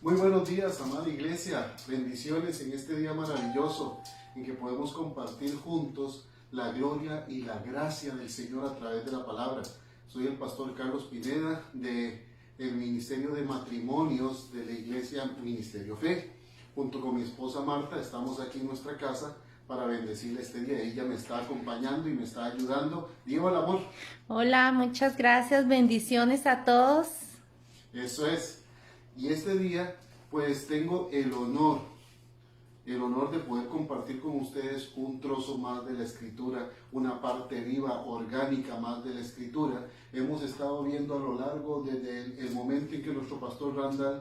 Muy buenos días, amada iglesia. Bendiciones en este día maravilloso en que podemos compartir juntos la gloria y la gracia del Señor a través de la palabra. Soy el pastor Carlos Pineda del Ministerio de Matrimonios de la Iglesia Ministerio Fe. Junto con mi esposa Marta estamos aquí en nuestra casa para bendecirle este día. Ella me está acompañando y me está ayudando. Digo el amor. Hola, muchas gracias, bendiciones a todos. Eso es. Y este día, pues tengo el honor de poder compartir con ustedes un trozo más de la Escritura, una parte viva, orgánica más de la Escritura. Hemos estado viendo a lo largo desde el momento en que nuestro pastor Randall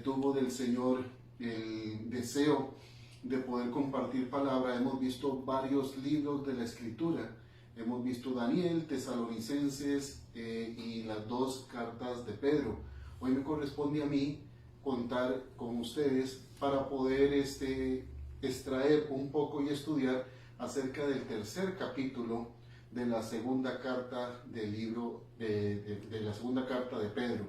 tuvo del Señor el deseo de poder compartir palabra. Hemos visto varios libros de la Escritura. Hemos visto Daniel, Tesalonicenses y las dos cartas de Pedro. Hoy me corresponde a mí contar con ustedes para poder extraer un poco y estudiar acerca del tercer capítulo de la segunda carta del libro de la segunda carta de Pedro.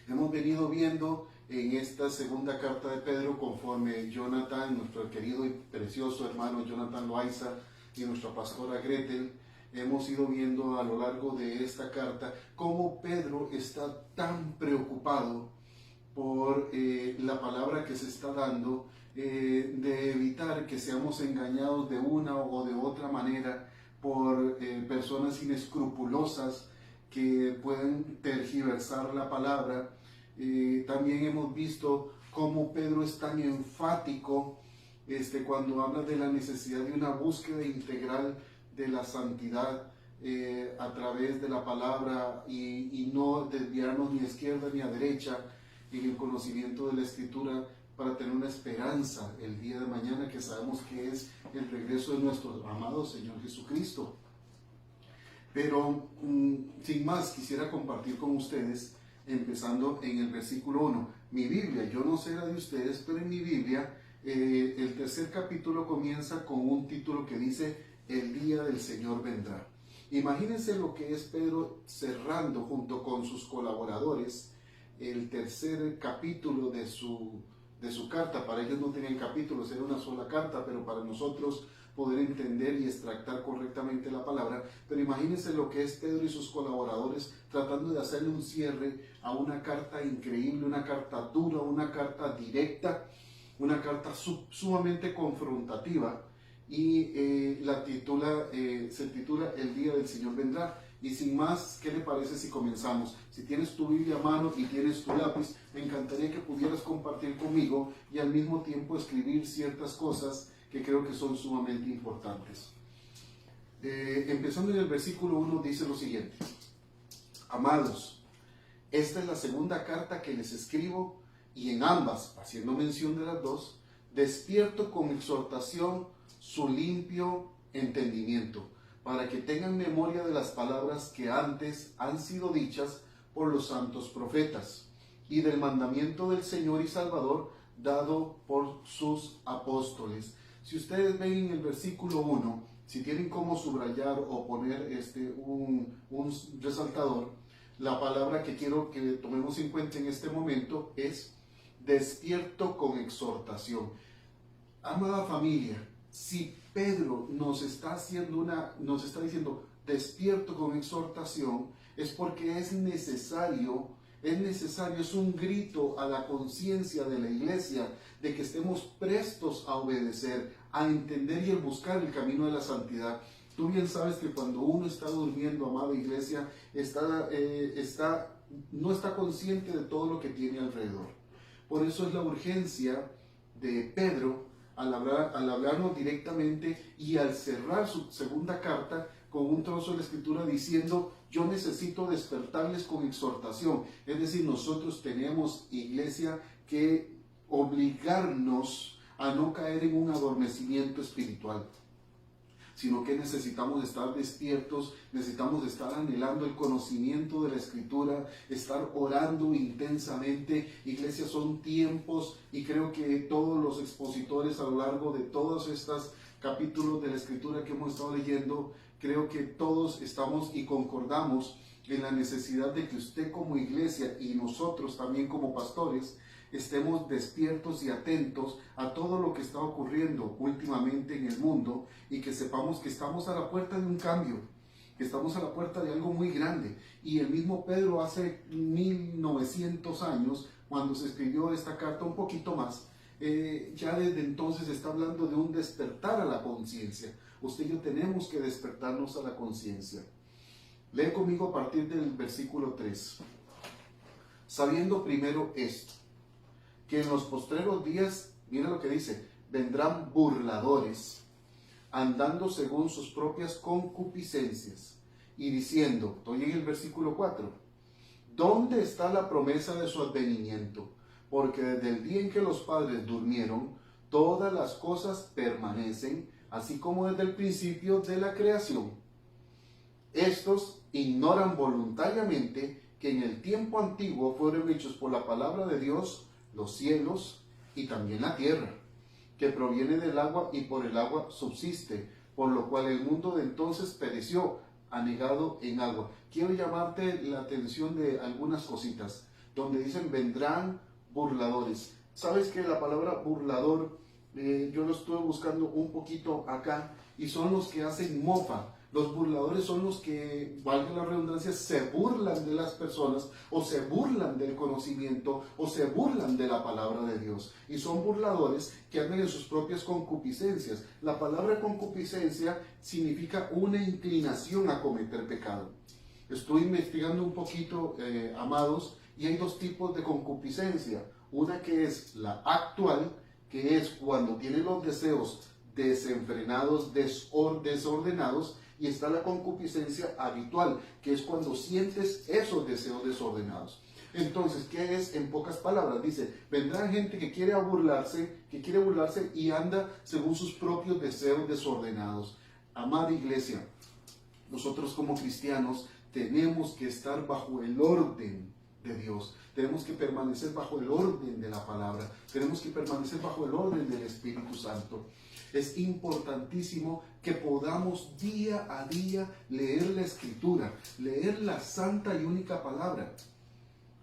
Hemos venido viendo en esta segunda carta de Pedro, conforme Jonathan, nuestro querido y precioso hermano Jonathan Loaiza, y nuestra pastora Gretel, hemos ido viendo a lo largo de esta carta cómo Pedro está tan preocupado por la palabra que se está dando, de evitar que seamos engañados de una o de otra manera por personas inescrupulosas que pueden tergiversar la palabra. También hemos visto cómo Pedro es tan enfático cuando habla de la necesidad de una búsqueda integral de la santidad a través de la palabra y no desviarnos ni a izquierda ni a derecha en el conocimiento de la Escritura para tener una esperanza el día de mañana, que sabemos que es el regreso de nuestro amado Señor Jesucristo. Pero sin más, quisiera compartir con ustedes, empezando en el versículo 1. Mi Biblia, yo no sé la de ustedes, pero en mi Biblia el tercer capítulo comienza con un título que dice: el día del Señor vendrá. Imagínense lo que es Pedro cerrando junto con sus colaboradores el tercer capítulo de su carta. Para ellos no tenían capítulos, era una sola carta, pero para nosotros poder entender y extractar correctamente la palabra. Pero imagínense lo que es Pedro y sus colaboradores tratando de hacerle un cierre a una carta increíble, una carta dura, una carta directa, una carta sumamente confrontativa, y se titula El día del Señor vendrá. Y sin más, ¿qué le parece si comenzamos? Si tienes tu Biblia a mano y tienes tu lápiz, me encantaría que pudieras compartir conmigo y al mismo tiempo escribir ciertas cosas que creo que son sumamente importantes. Empezando en el versículo 1, dice lo siguiente: Amados, esta es la segunda carta que les escribo, y en ambas, haciendo mención de las dos, despierto con exhortación su limpio entendimiento, para que tengan memoria de las palabras que antes han sido dichas por los santos profetas, y del mandamiento del Señor y Salvador dado por sus apóstoles. Si ustedes ven en el versículo 1, si tienen cómo subrayar o poner un resaltador, la palabra que quiero que tomemos en cuenta en este momento es despierto con exhortación. Amada familia, si Pedro nos está diciendo despierto con exhortación, es porque es necesario, es un grito a la conciencia de la iglesia de que estemos prestos a obedecer, a entender y a buscar el camino de la santidad. Tú bien sabes que cuando uno está durmiendo, amada iglesia, no está consciente de todo lo que tiene alrededor. Por eso es la urgencia de Pedro al hablarnos directamente y al cerrar su segunda carta con un trozo de la Escritura diciendo: yo necesito despertarles con exhortación. Es decir, nosotros tenemos, iglesia, que obligarnos a no caer en un adormecimiento espiritual, sino que necesitamos estar despiertos, necesitamos estar anhelando el conocimiento de la Escritura, estar orando intensamente. Iglesia, son tiempos, y creo que todos los expositores a lo largo de todas estas capítulos de la Escritura que hemos estado leyendo, creo que todos estamos y concordamos en la necesidad de que usted como iglesia y nosotros también como pastores estemos despiertos y atentos a todo lo que está ocurriendo últimamente en el mundo y que sepamos que estamos a la puerta de un cambio, que estamos a la puerta de algo muy grande. Y el mismo Pedro hace 1900 años, cuando se escribió esta carta, un poquito más, ya desde entonces está hablando de un despertar a la conciencia. Usted y yo tenemos que despertarnos a la conciencia. Lee conmigo a partir del versículo 3. Sabiendo primero esto, que en los postreros días, mira lo que dice, vendrán burladores, andando según sus propias concupiscencias, y diciendo, estoy en el versículo 4, ¿dónde está la promesa de su advenimiento? Porque desde el día en que los padres durmieron, todas las cosas permanecen, así como desde el principio de la creación. Estos ignoran voluntariamente que en el tiempo antiguo fueron hechos por la palabra de Dios los cielos y también la tierra, que proviene del agua y por el agua subsiste, por lo cual el mundo de entonces pereció, anegado en agua. Quiero llamarte la atención de algunas cositas, donde dicen vendrán burladores. ¿Sabes que la palabra burlador, yo lo estuve buscando un poquito acá, y son los que hacen mofa? Los burladores son los que, valga la redundancia, se burlan de las personas, o se burlan del conocimiento, o se burlan de la palabra de Dios. Y son burladores que andan en sus propias concupiscencias. La palabra concupiscencia significa una inclinación a cometer pecado. Estoy investigando un poquito, amados, y hay dos tipos de concupiscencia. Una que es la actual, que es cuando tiene los deseos desenfrenados, desordenados, y está la concupiscencia habitual, que es cuando sientes esos deseos desordenados. Entonces, ¿qué es? En pocas palabras, dice, vendrá gente que quiere burlarse y anda según sus propios deseos desordenados. Amada iglesia, nosotros como cristianos tenemos que estar bajo el orden de Dios. Tenemos que permanecer bajo el orden de la palabra. Tenemos que permanecer bajo el orden del Espíritu Santo. Es importantísimo que podamos día a día leer la Escritura, leer la santa y única palabra.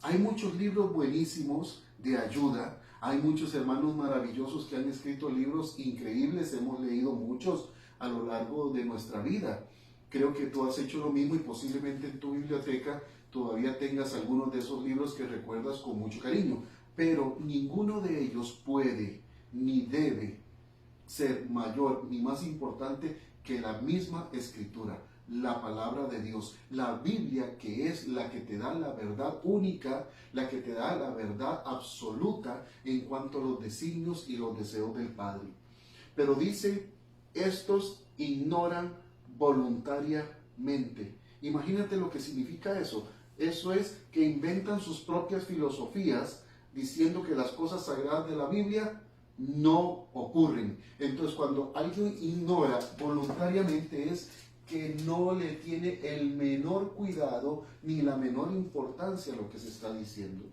Hay muchos libros buenísimos de ayuda, hay muchos hermanos maravillosos que han escrito libros increíbles, hemos leído muchos a lo largo de nuestra vida. Creo que tú has hecho lo mismo y posiblemente en tu biblioteca todavía tengas algunos de esos libros que recuerdas con mucho cariño, pero ninguno de ellos puede ni debe ser mayor ni más importante que la misma Escritura, la palabra de Dios, la Biblia, que es la que te da la verdad única, la que te da la verdad absoluta en cuanto a los designios y los deseos del Padre. Pero dice, estos ignoran voluntariamente. Imagínate lo que significa eso. Eso es que inventan sus propias filosofías diciendo que las cosas sagradas de la Biblia no ocurren. Entonces, cuando alguien ignora voluntariamente, es que no le tiene el menor cuidado ni la menor importancia a lo que se está diciendo.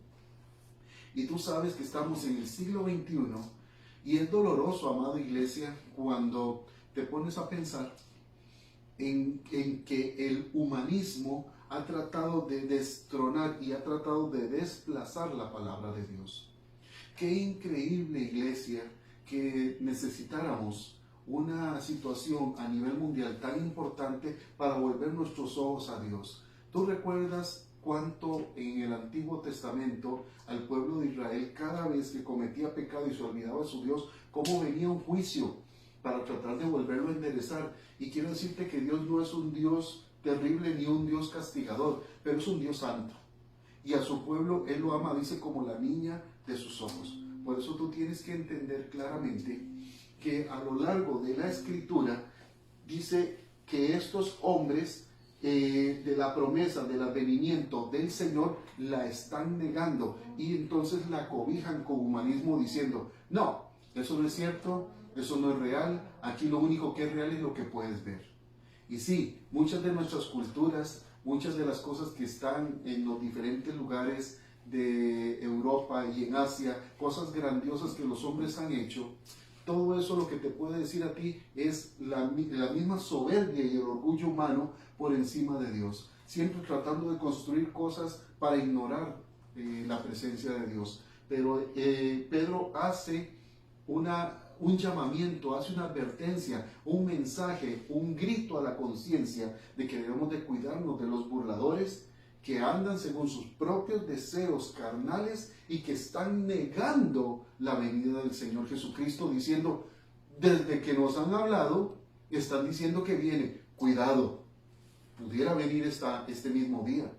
Y tú sabes que estamos en el siglo XXI y es doloroso, amada iglesia, cuando te pones a pensar en que el humanismo ha tratado de destronar y ha tratado de desplazar la palabra de Dios. Qué increíble, iglesia, que necesitáramos una situación a nivel mundial tan importante para volver nuestros ojos a Dios. ¿Tú recuerdas cuánto en el Antiguo Testamento al pueblo de Israel, cada vez que cometía pecado y se olvidaba de su Dios, cómo venía un juicio para tratar de volverlo a enderezar? Y quiero decirte que Dios no es un Dios terrible ni un Dios castigador, pero es un Dios santo. Y a su pueblo Él lo ama, dice, como la niña de sus ojos. Por eso tú tienes que entender claramente que a lo largo de la Escritura dice que estos hombres de la promesa del advenimiento del Señor la están negando y entonces la cobijan con humanismo diciendo, no, eso no es cierto, eso no es real, aquí lo único que es real es lo que puedes ver. Y sí, muchas de nuestras culturas, muchas de las cosas que están en los diferentes lugares de Europa y en Asia, cosas grandiosas que los hombres han hecho, todo eso lo que te puede decir a ti es la misma soberbia y el orgullo humano por encima de Dios. Siempre tratando de construir cosas para ignorar la presencia de Dios. Pero Pedro hace un llamamiento, hace una advertencia, un mensaje, un grito a la conciencia de que debemos de cuidarnos de los burladores que andan según sus propios deseos carnales y que están negando la venida del Señor Jesucristo, diciendo, desde que nos han hablado, están diciendo que viene. Cuidado, pudiera venir este mismo día.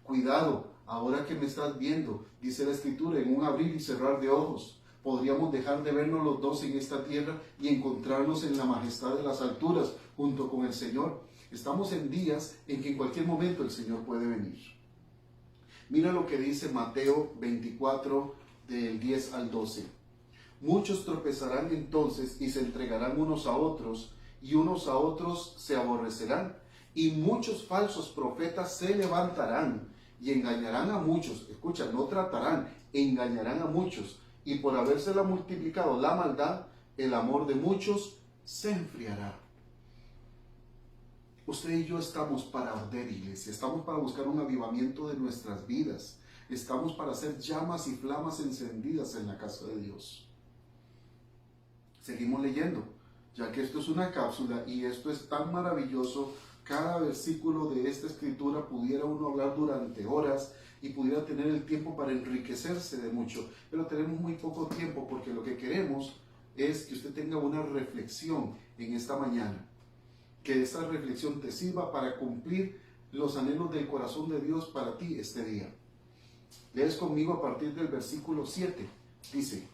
Cuidado, ahora que me estás viendo, dice la Escritura, en un abrir y cerrar de ojos, podríamos dejar de vernos los dos en esta tierra y encontrarnos en la majestad de las alturas junto con el Señor. Estamos en días en que en cualquier momento el Señor puede venir. Mira lo que dice Mateo 24, del 10 al 12. Muchos tropezarán entonces y se entregarán unos a otros, y unos a otros se aborrecerán. Y muchos falsos profetas se levantarán y engañarán a muchos. Escucha, no tratarán, engañarán a muchos. Y por habérsela multiplicado la maldad, el amor de muchos se enfriará. Usted y yo estamos para arder, iglesia. Estamos para buscar un avivamiento de nuestras vidas. Estamos para hacer llamas y flamas encendidas en la casa de Dios. Seguimos leyendo, ya que esto es una cápsula y esto es tan maravilloso. Cada versículo de esta escritura pudiera uno hablar durante horas y pudiera tener el tiempo para enriquecerse de mucho. Pero tenemos muy poco tiempo porque lo que queremos es que usted tenga una reflexión en esta mañana. Que esa reflexión te sirva para cumplir los anhelos del corazón de Dios para ti este día. Lees conmigo a partir del versículo 7. Dice,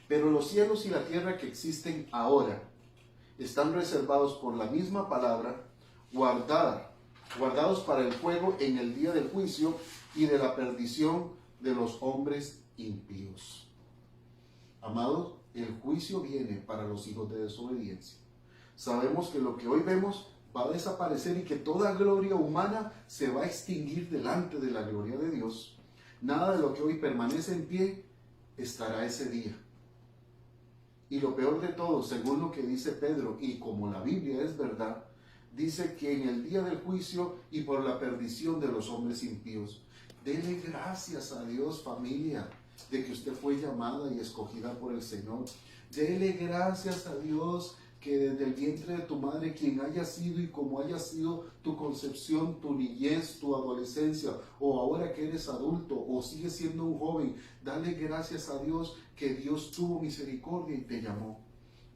pero los cielos y la tierra que existen ahora están reservados por la misma palabra, guardados para el fuego en el día del juicio y de la perdición de los hombres impíos. Amados, el juicio viene para los hijos de desobediencia. Sabemos que lo que hoy vemos va a desaparecer y que toda gloria humana se va a extinguir delante de la gloria de Dios. Nada de lo que hoy permanece en pie estará ese día. Y lo peor de todo, según lo que dice Pedro, y como la Biblia es verdad, dice que en el día del juicio y por la perdición de los hombres impíos. Dele gracias a Dios, familia, de que usted fue llamada y escogida por el Señor. Dele gracias a Dios que desde el vientre de tu madre, quien haya sido y como haya sido tu concepción, tu niñez, tu adolescencia, o ahora que eres adulto o sigues siendo un joven, dale gracias a Dios que Dios tuvo misericordia y te llamó.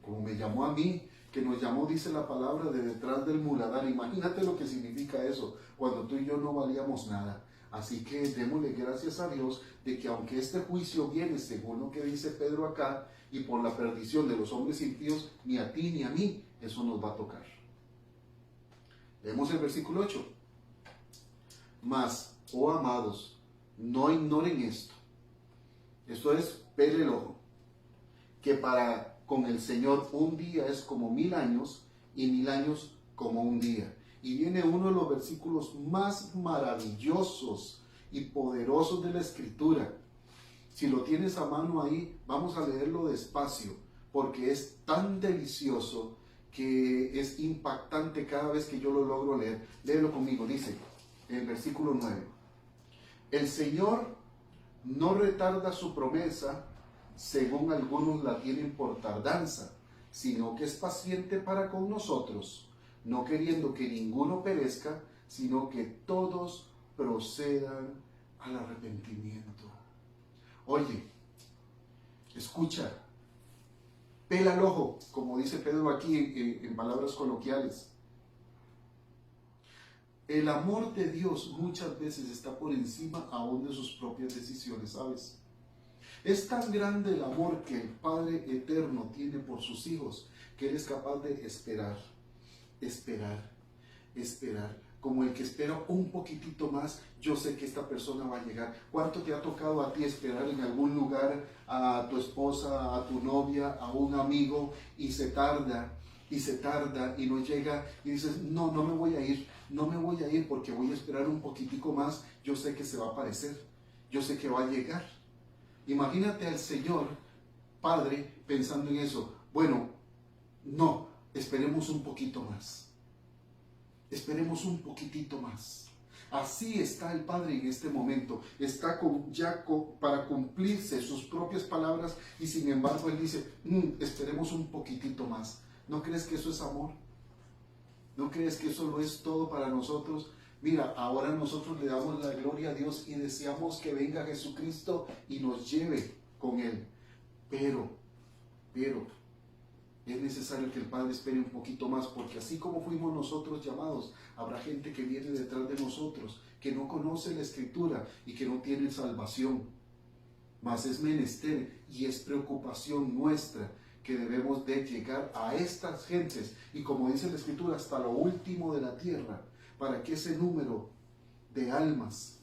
Como me llamó a mí, que nos llamó, dice la palabra, de detrás del muladar. Imagínate lo que significa eso, cuando tú y yo no valíamos nada. Así que démosle gracias a Dios de que aunque este juicio viene, según lo que dice Pedro acá, y por la perdición de los hombres impíos, ni a ti ni a mí eso nos va a tocar. Leemos el versículo 8. Mas, oh amados, no ignoren esto. Esto es, pele el ojo, que para con el Señor un día es como 1000 años y 1000 años como un día. Y viene uno de los versículos más maravillosos y poderosos de la Escritura. Si lo tienes a mano ahí, vamos a leerlo despacio, porque es tan delicioso que es impactante cada vez que yo lo logro leer. Léelo conmigo, dice el versículo 9. El Señor no retarda su promesa, según algunos la tienen por tardanza, sino que es paciente para con nosotros, no queriendo que ninguno perezca, sino que todos procedan al arrepentimiento. Oye, escucha, pela el ojo, como dice Pedro aquí en palabras coloquiales. El amor de Dios muchas veces está por encima aún de sus propias decisiones, ¿sabes? Es tan grande el amor que el Padre Eterno tiene por sus hijos, que Él es capaz de esperar, como el que espera un poquitito más. Yo sé que esta persona va a llegar. ¿Cuánto te ha tocado a ti esperar en algún lugar a tu esposa, a tu novia, a un amigo, y se tarda y no llega, y dices, no me voy a ir porque voy a esperar un poquitico más, yo sé que se va a aparecer, yo sé que va a llegar? Imagínate al Señor padre pensando en eso. Bueno, no, esperemos un poquito más. Esperemos un poquitito más. Así está el Padre en este momento. Está para cumplirse sus propias palabras y sin embargo Él dice, esperemos un poquitito más. ¿No crees que eso es amor? ¿No crees que eso lo es todo para nosotros? Mira, ahora nosotros le damos la gloria a Dios y deseamos que venga Jesucristo y nos lleve con Él. Pero, es necesario que el Padre espere un poquito más, porque así como fuimos nosotros llamados, habrá gente que viene detrás de nosotros, que no conoce la Escritura y que no tiene salvación. Mas es menester y es preocupación nuestra que debemos de llegar a estas gentes, y como dice la Escritura, hasta lo último de la tierra, para que ese número de almas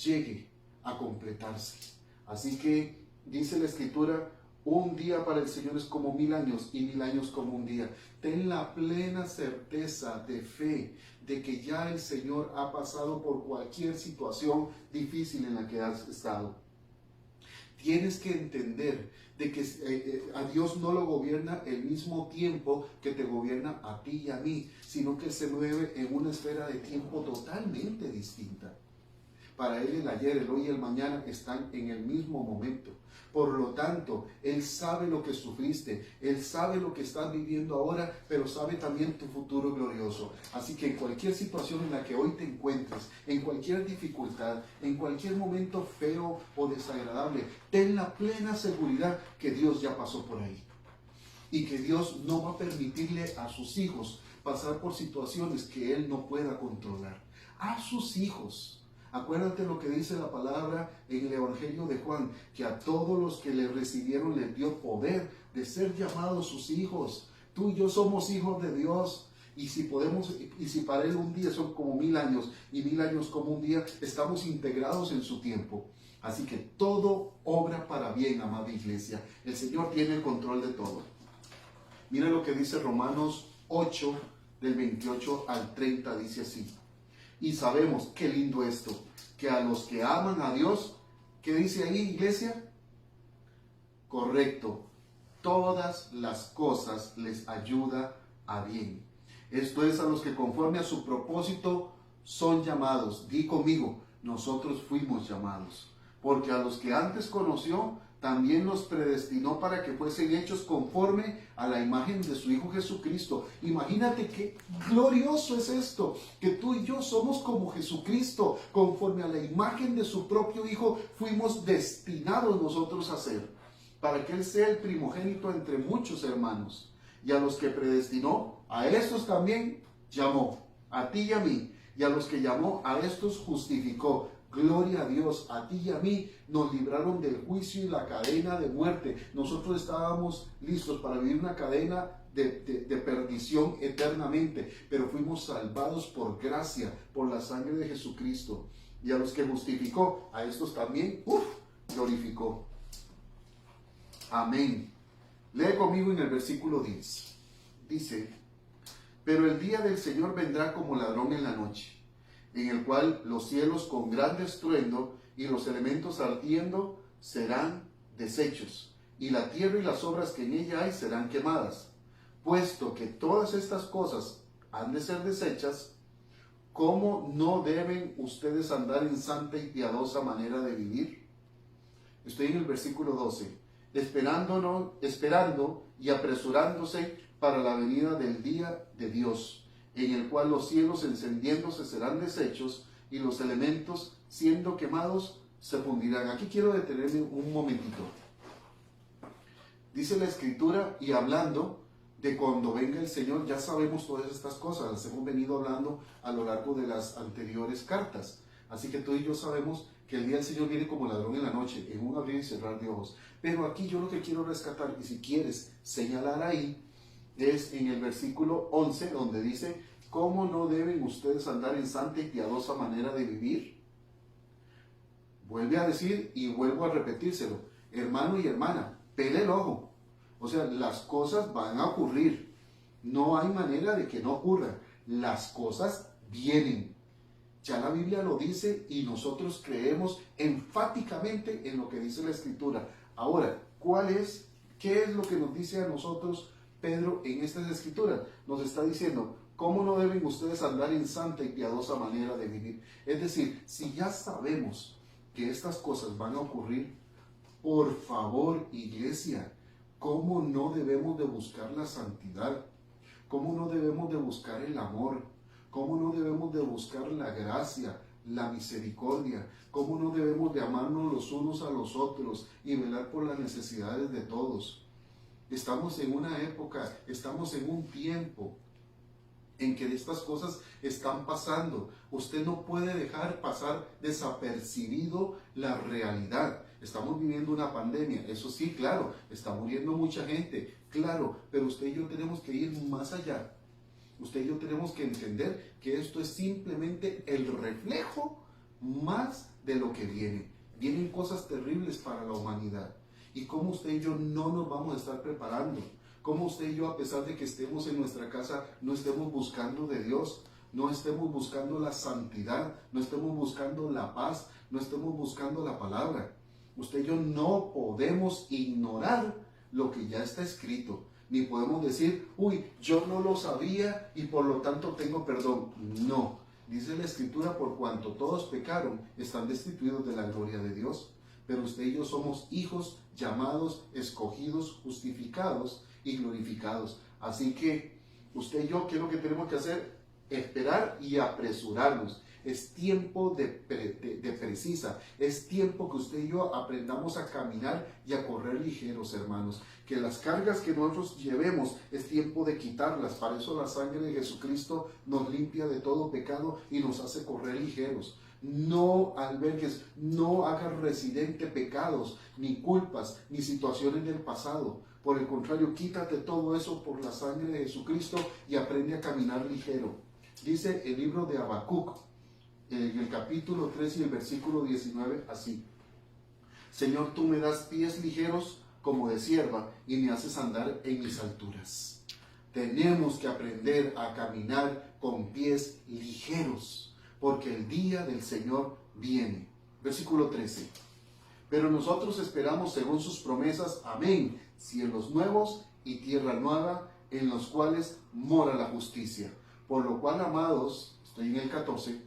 llegue a completarse. Así que dice la Escritura, un día para el Señor es como 1000 años y 1000 años como un día. Ten la plena certeza de fe de que ya el Señor ha pasado por cualquier situación difícil en la que has estado. Tienes que entender de que a Dios no lo gobierna el mismo tiempo que te gobierna a ti y a mí, sino que se mueve en una esfera de tiempo totalmente distinta. Para Él el ayer, el hoy y el mañana están en el mismo momento. Por lo tanto, Él sabe lo que sufriste, Él sabe lo que estás viviendo ahora, pero sabe también tu futuro glorioso. Así que en cualquier situación en la que hoy te encuentres, en cualquier dificultad, en cualquier momento feo o desagradable, ten la plena seguridad que Dios ya pasó por ahí. Y que Dios no va a permitirle a sus hijos pasar por situaciones que Él no pueda controlar. A sus hijos. Acuérdate lo que dice la palabra en el Evangelio de Juan, que a todos los que le recibieron les dio poder de ser llamados sus hijos. Tú y yo somos hijos de Dios. Y si para Él un día son como 1000 años y 1000 años como un día, estamos integrados en su tiempo. Así que todo obra para bien, amada iglesia. El Señor tiene el control de todo. Mira lo que dice Romanos 8, del 28 al 30, dice así. Y sabemos, qué lindo esto, que a los que aman a Dios, ¿qué dice ahí, iglesia? Correcto, todas las cosas les ayuda a bien. Esto es, a los que conforme a su propósito son llamados. Di conmigo, nosotros fuimos llamados. Porque a los que antes conoció, también los predestinó para que fuesen hechos conforme a la imagen de su Hijo Jesucristo. Imagínate qué glorioso es esto, que tú y yo somos como Jesucristo, conforme a la imagen de su propio Hijo, fuimos destinados nosotros a ser, para que Él sea el primogénito entre muchos hermanos. Y a los que predestinó, a estos también llamó, a ti y a mí. Y a los que llamó, a estos justificó. Gloria a Dios, a ti y a mí nos libraron del juicio y la cadena de muerte. Nosotros estábamos listos para vivir una cadena de perdición eternamente, pero fuimos salvados por gracia, por la sangre de Jesucristo. Y a los que justificó, a estos también, glorificó. Amén. Lee conmigo en el versículo 10. Dice, pero el día del Señor vendrá como ladrón en la noche, en el cual los cielos con gran estruendo y los elementos ardiendo serán deshechos, y la tierra y las obras que en ella hay serán quemadas. Puesto que todas estas cosas han de ser deshechas, ¿cómo no deben ustedes andar en santa y piadosa manera de vivir? Estoy en el versículo 12. Esperando y apresurándose para la venida del día de Dios, en el cual los cielos encendiéndose serán deshechos y los elementos siendo quemados se fundirán. Aquí quiero detenerme un momentito. Dice la Escritura, y hablando de cuando venga el Señor, ya sabemos todas estas cosas, las hemos venido hablando a lo largo de las anteriores cartas. Así que tú y yo sabemos que el día del Señor viene como ladrón en la noche, en un abrir y cerrar de ojos. Pero aquí yo lo que quiero rescatar, y si quieres señalar ahí, es en el versículo 11, donde dice, ¿cómo no deben ustedes andar en santa y piadosa manera de vivir? Vuelve a decir y vuelvo a repetírselo, hermano y hermana, pele el ojo. O sea, las cosas van a ocurrir. No hay manera de que no ocurran. Las cosas vienen. Ya la Biblia lo dice y nosotros creemos enfáticamente en lo que dice la Escritura. Ahora, ¿Qué es lo que nos dice a nosotros Pedro en estas escrituras? Nos está diciendo, ¿cómo no deben ustedes andar en santa y piadosa manera de vivir? Es decir, si ya sabemos que estas cosas van a ocurrir, por favor, iglesia, ¿cómo no debemos de buscar la santidad? ¿Cómo no debemos de buscar el amor? ¿Cómo no debemos de buscar la gracia, la misericordia? ¿Cómo no debemos de amarnos los unos a los otros y velar por las necesidades de todos? Estamos en una época, estamos en un tiempo en que estas cosas están pasando. Usted no puede dejar pasar desapercibido la realidad. Estamos viviendo una pandemia, eso sí, claro, está muriendo mucha gente, claro, pero usted y yo tenemos que ir más allá. Usted y yo tenemos que entender que esto es simplemente el reflejo más de lo que viene. Vienen cosas terribles para la humanidad. Y cómo usted y yo no nos vamos a estar preparando. Cómo usted y yo, a pesar de que estemos en nuestra casa, no estemos buscando de Dios, no estemos buscando la santidad, no estemos buscando la paz, no estemos buscando la palabra. Usted y yo no podemos ignorar lo que ya está escrito. Ni podemos decir, uy, yo no lo sabía y por lo tanto tengo perdón. No, dice la Escritura, por cuanto todos pecaron, están destituidos de la gloria de Dios. Pero usted y yo somos hijos, llamados, escogidos, justificados y glorificados. Así que usted y yo, ¿qué es lo que tenemos que hacer? Esperar y apresurarnos. Es tiempo de precisa, es tiempo que usted y yo aprendamos a caminar y a correr ligeros, hermanos. Que las cargas que nosotros llevemos es tiempo de quitarlas. Para eso la sangre de Jesucristo nos limpia de todo pecado y nos hace correr ligeros. No albergues, no hagas residente pecados, ni culpas, ni situaciones del pasado. Por el contrario, quítate todo eso por la sangre de Jesucristo y aprende a caminar ligero. Dice el libro de Habacuc, en el capítulo 3 y el versículo 19, así: Señor, tú me das pies ligeros como de sierva y me haces andar en mis alturas. Tenemos que aprender a caminar con pies ligeros, porque el día del Señor viene. Versículo 13. Pero nosotros esperamos según sus promesas, amén, cielos nuevos y tierra nueva, en los cuales mora la justicia. Por lo cual, amados, estoy en el 14,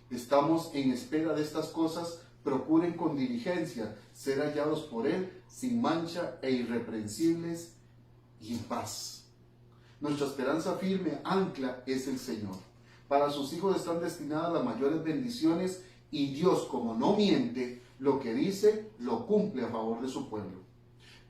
estamos en espera de estas cosas. Procuren con diligencia ser hallados por Él sin mancha e irreprensibles y en paz. Nuestra esperanza firme ancla es el Señor. Para sus hijos están destinadas las mayores bendiciones y Dios, como no miente, lo que dice lo cumple a favor de su pueblo.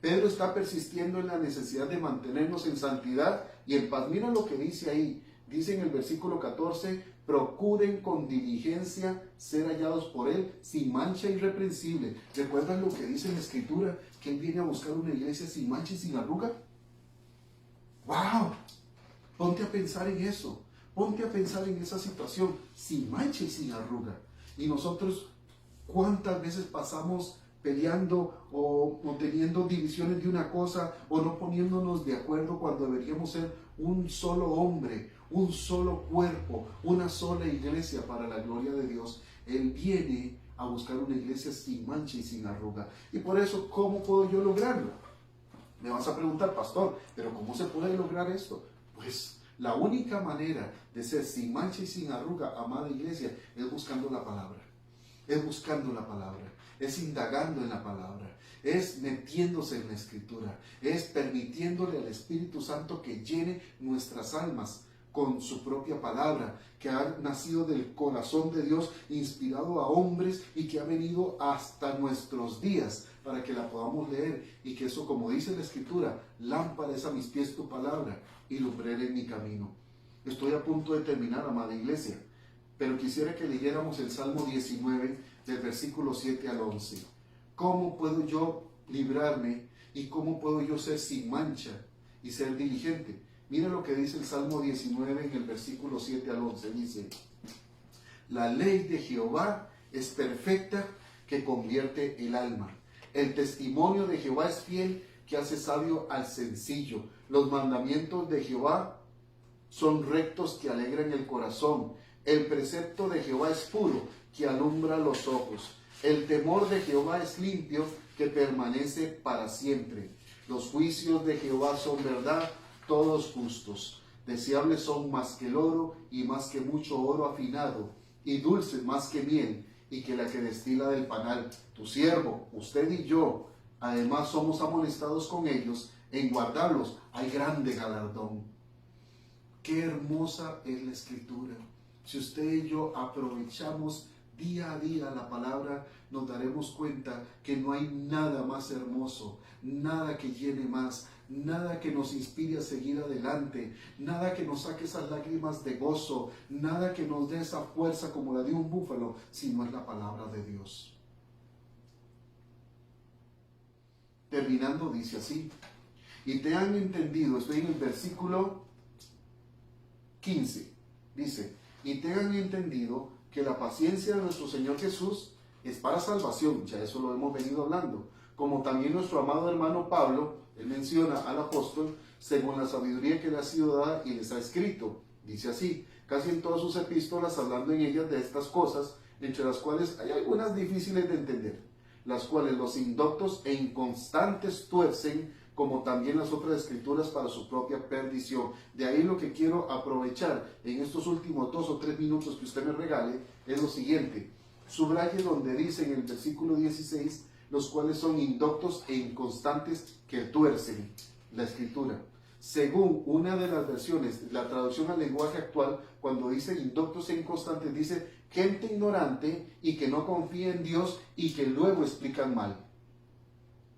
Pedro está persistiendo en la necesidad de mantenernos en santidad y en paz. Mira lo que dice ahí. Dice en el versículo 14, procuren con diligencia ser hallados por Él sin mancha irreprensible. ¿Recuerdan lo que dice en la Escritura? Que Él viene a buscar una iglesia sin mancha y sin arruga. ¡Wow! Ponte a pensar en eso. Ponte a pensar en esa situación, sin mancha y sin arruga. Y nosotros, ¿cuántas veces pasamos peleando o teniendo divisiones de una cosa o no poniéndonos de acuerdo cuando deberíamos ser un solo hombre, un solo cuerpo, una sola iglesia para la gloria de Dios? Él viene a buscar una iglesia sin mancha y sin arruga. Y por eso, ¿cómo puedo yo lograrlo? Me vas a preguntar, pastor, ¿pero cómo se puede lograr esto? Pues la única manera de ser sin mancha y sin arruga, amada iglesia, es buscando la palabra. Es buscando la palabra, es indagando en la palabra, es metiéndose en la Escritura, es permitiéndole al Espíritu Santo que llene nuestras almas con su propia palabra, que ha nacido del corazón de Dios, inspirado a hombres y que ha venido hasta nuestros días para que la podamos leer y que eso, como dice la Escritura, lámpara es a mis pies tu palabra y lumbrera en mi camino. Estoy a punto de terminar, amada iglesia, pero quisiera que leyéramos el Salmo 19 del versículo 7 al 11. ¿Cómo puedo yo librarme y cómo puedo yo ser sin mancha y ser diligente? Mira lo que dice el Salmo 19 en el versículo 7 al 11. Dice: la ley de Jehová es perfecta, que convierte el alma. El testimonio de Jehová es fiel, que hace sabio al sencillo. Los mandamientos de Jehová son rectos, que alegran el corazón. El precepto de Jehová es puro, que alumbra los ojos. El temor de Jehová es limpio, que permanece para siempre. Los juicios de Jehová son verdad, todos justos. Deseables son más que el oro y más que mucho oro afinado, y dulces más que miel y que la que destila del panal. Tu siervo, usted y yo, además somos amonestados con ellos, en guardarlos hay grande galardón. Qué hermosa es la Escritura. Si usted y yo aprovechamos día a día la palabra, nos daremos cuenta que no hay nada más hermoso, nada que llene más, nada que nos inspire a seguir adelante, nada que nos saque esas lágrimas de gozo, nada que nos dé esa fuerza como la de un búfalo, sino es la palabra de Dios. Terminando dice así: y te han entendido, estoy en el versículo 15, dice, y te han entendido que la paciencia de nuestro Señor Jesús es para salvación, ya eso lo hemos venido hablando, como también nuestro amado hermano Pablo, él menciona al apóstol, según la sabiduría que le ha sido dada y les ha escrito, dice así, casi en todas sus epístolas, hablando en ellas de estas cosas, entre las cuales hay algunas difíciles de entender, las cuales los indoctos e inconstantes tuercen, como también las otras escrituras para su propia perdición. De ahí lo que quiero aprovechar en estos últimos 2 o 3 minutos que usted me regale, es lo siguiente. Subraye donde dice en el versículo 16, los cuales son indoctos e inconstantes que tuercen la escritura. Según una de las versiones, la traducción al lenguaje actual, cuando dice indoctos e inconstantes, dice gente ignorante y que no confía en Dios y que luego explican mal.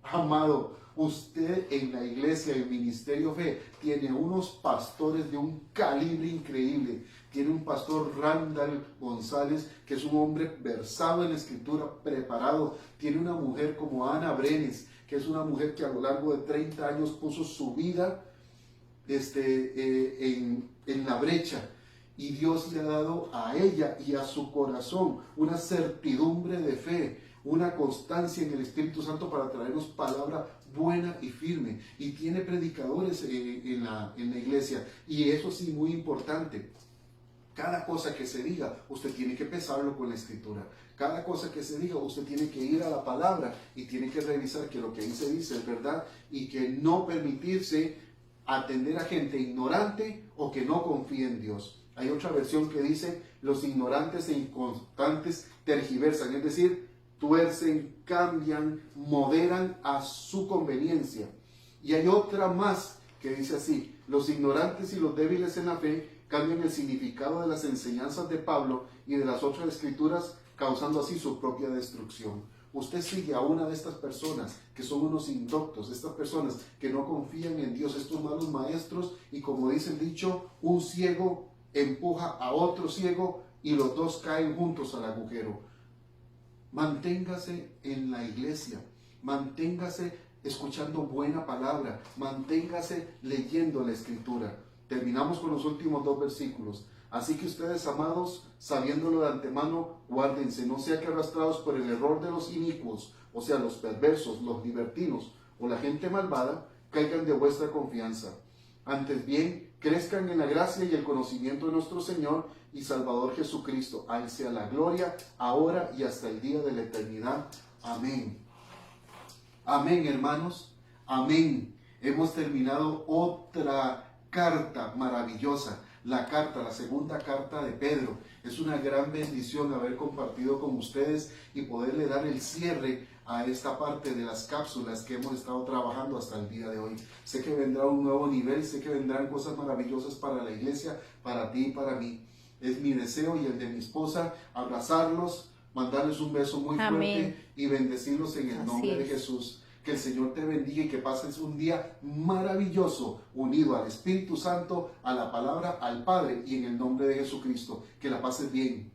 Amado, usted en la iglesia, el ministerio Fe, tiene unos pastores de un calibre increíble. Tiene un pastor Randall González, que es un hombre versado en la escritura, preparado. Tiene una mujer como Ana Brenes, que es una mujer que a lo largo de 30 años puso su vida en la brecha. Y Dios le ha dado a ella y a su corazón una certidumbre de fe, una constancia en el Espíritu Santo para traernos palabra buena y firme. Y tiene predicadores en la iglesia. Y eso sí, muy importante. Cada cosa que se diga, usted tiene que pesarlo con la Escritura. Cada cosa que se diga, usted tiene que ir a la palabra y tiene que revisar que lo que ahí se dice es verdad y que no permitirse atender a gente ignorante o que no confía en Dios. Hay otra versión que dice, los ignorantes e inconstantes tergiversan, es decir, tuercen, cambian, moderan a su conveniencia. Y hay otra más que dice así, los ignorantes y los débiles en la fe cambian el significado de las enseñanzas de Pablo y de las otras escrituras, causando así su propia destrucción. Usted sigue a una de estas personas que son unos indoctos, estas personas que no confían en Dios, estos malos maestros, y como dice el dicho, un ciego empuja a otro ciego y los dos caen juntos al agujero. Manténgase en la iglesia, manténgase escuchando buena palabra, manténgase leyendo la Escritura. Terminamos con los últimos 2 versículos. Así que ustedes, amados, sabiéndolo de antemano, guárdense, no sea que arrastrados por el error de los inicuos, o sea, los perversos, los libertinos o la gente malvada, caigan de vuestra confianza. Antes bien, crezcan en la gracia y el conocimiento de nuestro Señor y Salvador Jesucristo. A Él sea la gloria, ahora y hasta el día de la eternidad. Amén. Amén, hermanos. Amén. Hemos terminado otra carta maravillosa, la segunda carta de Pedro. Es una gran bendición haber compartido con ustedes y poderle dar el cierre a esta parte de las cápsulas que hemos estado trabajando hasta el día de hoy. Sé que vendrá un nuevo nivel, sé que vendrán cosas maravillosas para la iglesia, para ti y para mí. Es mi deseo y el de mi esposa abrazarlos, mandarles un beso muy fuerte y bendecirlos en el nombre de Jesús. Que el Señor te bendiga y que pases un día maravilloso, unido al Espíritu Santo, a la palabra, al Padre y en el nombre de Jesucristo. Que la pases bien.